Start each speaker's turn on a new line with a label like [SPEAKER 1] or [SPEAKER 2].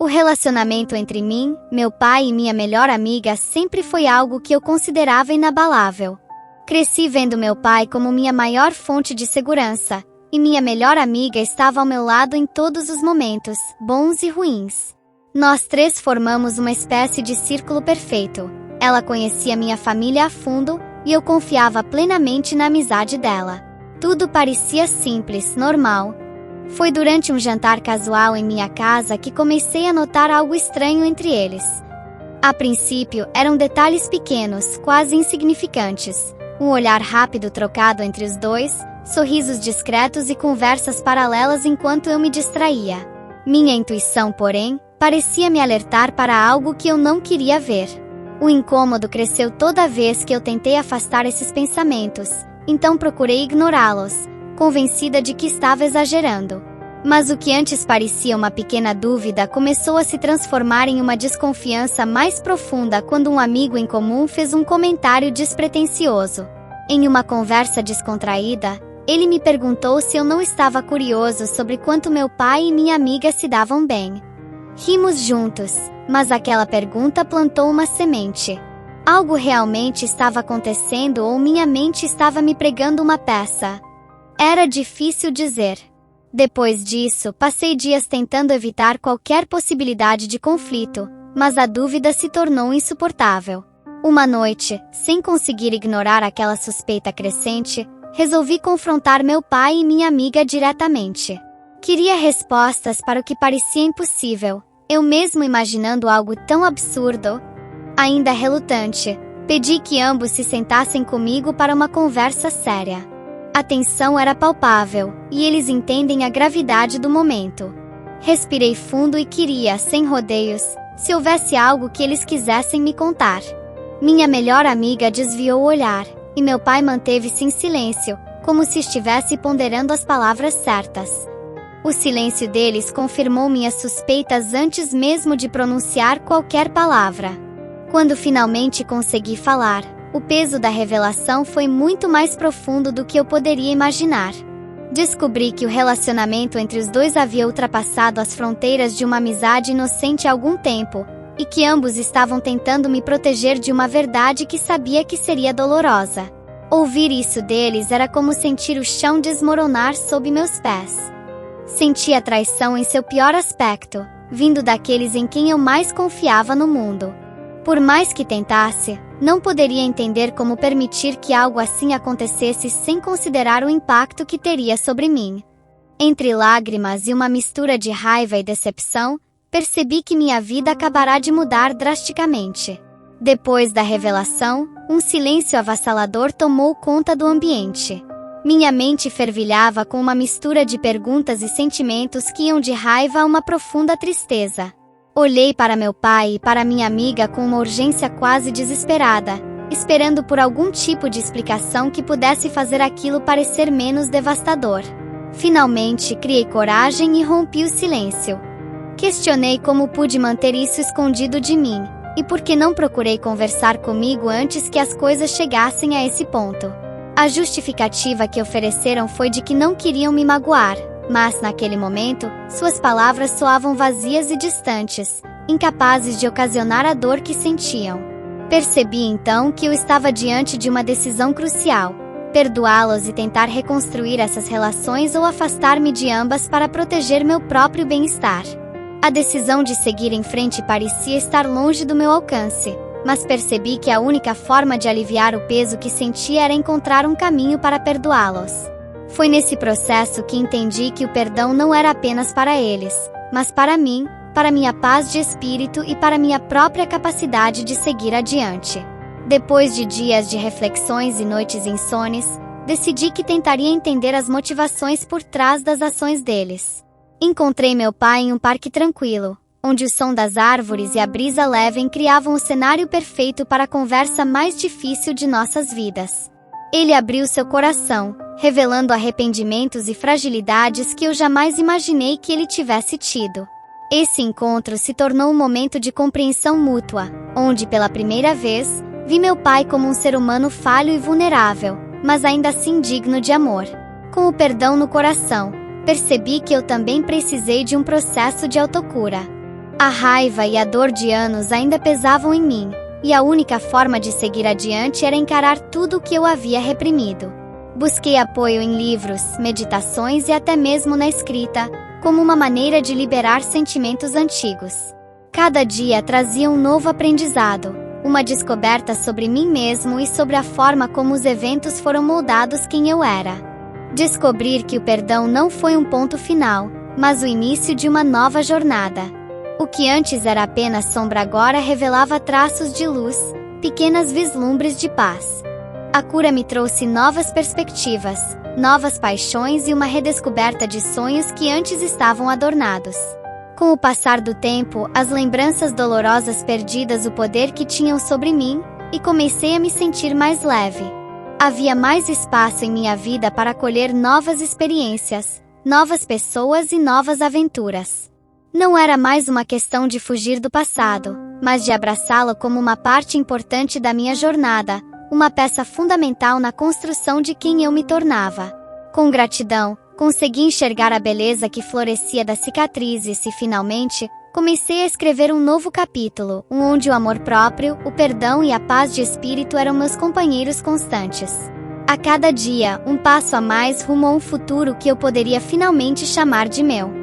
[SPEAKER 1] O relacionamento entre mim, meu pai e minha melhor amiga sempre foi algo que eu considerava inabalável. Cresci vendo meu pai como minha maior fonte de segurança, e minha melhor amiga estava ao meu lado em todos os momentos, bons e ruins. Nós três formamos uma espécie de círculo perfeito. Ela conhecia minha família a fundo, e eu confiava plenamente na amizade dela. Tudo parecia simples, normal. Foi durante um jantar casual em minha casa que comecei a notar algo estranho entre eles. A princípio, eram detalhes pequenos, quase insignificantes. Um olhar rápido trocado entre os dois, sorrisos discretos e conversas paralelas enquanto eu me distraía. Minha intuição, porém, parecia me alertar para algo que eu não queria ver. O incômodo cresceu toda vez que eu tentei afastar esses pensamentos, então procurei ignorá-los, convencida de que estava exagerando. Mas o que antes parecia uma pequena dúvida começou a se transformar em uma desconfiança mais profunda quando um amigo em comum fez um comentário despretensioso. Em uma conversa descontraída, ele me perguntou se eu não estava curioso sobre quanto meu pai e minha amiga se davam bem. Rimos juntos, mas aquela pergunta plantou uma semente. Algo realmente estava acontecendo ou minha mente estava me pregando uma peça? Era difícil dizer. Depois disso, passei dias tentando evitar qualquer possibilidade de conflito, mas a dúvida se tornou insuportável. Uma noite, sem conseguir ignorar aquela suspeita crescente, resolvi confrontar meu pai e minha amiga diretamente. Queria respostas para o que parecia impossível, eu mesmo imaginando algo tão absurdo. Ainda relutante, pedi que ambos se sentassem comigo para uma conversa séria. A tensão era palpável, e eles entendem a gravidade do momento. Respirei fundo e queria, sem rodeios, se houvesse algo que eles quisessem me contar. Minha melhor amiga desviou o olhar, e meu pai manteve-se em silêncio, como se estivesse ponderando as palavras certas. O silêncio deles confirmou minhas suspeitas antes mesmo de pronunciar qualquer palavra. Quando finalmente consegui falar, o peso da revelação foi muito mais profundo do que eu poderia imaginar. Descobri que o relacionamento entre os dois havia ultrapassado as fronteiras de uma amizade inocente há algum tempo, e que ambos estavam tentando me proteger de uma verdade que sabia que seria dolorosa. Ouvir isso deles era como sentir o chão desmoronar sob meus pés. Senti a traição em seu pior aspecto, vindo daqueles em quem eu mais confiava no mundo. Por mais que tentasse, não poderia entender como permitir que algo assim acontecesse sem considerar o impacto que teria sobre mim. Entre lágrimas e uma mistura de raiva e decepção, percebi que minha vida acabará de mudar drasticamente. Depois da revelação, um silêncio avassalador tomou conta do ambiente. Minha mente fervilhava com uma mistura de perguntas e sentimentos que iam de raiva a uma profunda tristeza. Olhei para meu pai e para minha amiga com uma urgência quase desesperada, esperando por algum tipo de explicação que pudesse fazer aquilo parecer menos devastador. Finalmente, criei coragem e rompi o silêncio. Questionei como pude manter isso escondido de mim, e por que não procurei conversar comigo antes que as coisas chegassem a esse ponto. A justificativa que ofereceram foi de que não queriam me magoar, mas, naquele momento, suas palavras soavam vazias e distantes, incapazes de ocasionar a dor que sentiam. Percebi então que eu estava diante de uma decisão crucial: perdoá-los e tentar reconstruir essas relações ou afastar-me de ambas para proteger meu próprio bem-estar. A decisão de seguir em frente parecia estar longe do meu alcance, mas percebi que a única forma de aliviar o peso que sentia era encontrar um caminho para perdoá-los. Foi nesse processo que entendi que o perdão não era apenas para eles, mas para mim, para minha paz de espírito e para minha própria capacidade de seguir adiante. Depois de dias de reflexões e noites insones, decidi que tentaria entender as motivações por trás das ações deles. Encontrei meu pai em um parque tranquilo, onde o som das árvores e a brisa leve criavam o cenário perfeito para a conversa mais difícil de nossas vidas. Ele abriu seu coração, revelando arrependimentos e fragilidades que eu jamais imaginei que ele tivesse tido. Esse encontro se tornou um momento de compreensão mútua, onde pela primeira vez, vi meu pai como um ser humano falho e vulnerável, mas ainda assim digno de amor. Com o perdão no coração, percebi que eu também precisei de um processo de autocura. A raiva e a dor de anos ainda pesavam em mim, e a única forma de seguir adiante era encarar tudo o que eu havia reprimido. Busquei apoio em livros, meditações e até mesmo na escrita, como uma maneira de liberar sentimentos antigos. Cada dia trazia um novo aprendizado, uma descoberta sobre mim mesmo e sobre a forma como os eventos foram moldados quem eu era. Descobrir que o perdão não foi um ponto final, mas o início de uma nova jornada. O que antes era apenas sombra agora revelava traços de luz, pequenas vislumbres de paz. A cura me trouxe novas perspectivas, novas paixões e uma redescoberta de sonhos que antes estavam adornados. Com o passar do tempo, as lembranças dolorosas perdidas o poder que tinham sobre mim, e comecei a me sentir mais leve. Havia mais espaço em minha vida para acolher novas experiências, novas pessoas e novas aventuras. Não era mais uma questão de fugir do passado, mas de abraçá-lo como uma parte importante da minha jornada, uma peça fundamental na construção de quem eu me tornava. Com gratidão, consegui enxergar a beleza que florescia das cicatrizes e, finalmente, comecei a escrever um novo capítulo, onde o amor próprio, o perdão e a paz de espírito eram meus companheiros constantes. A cada dia, um passo a mais rumo a um futuro que eu poderia finalmente chamar de meu.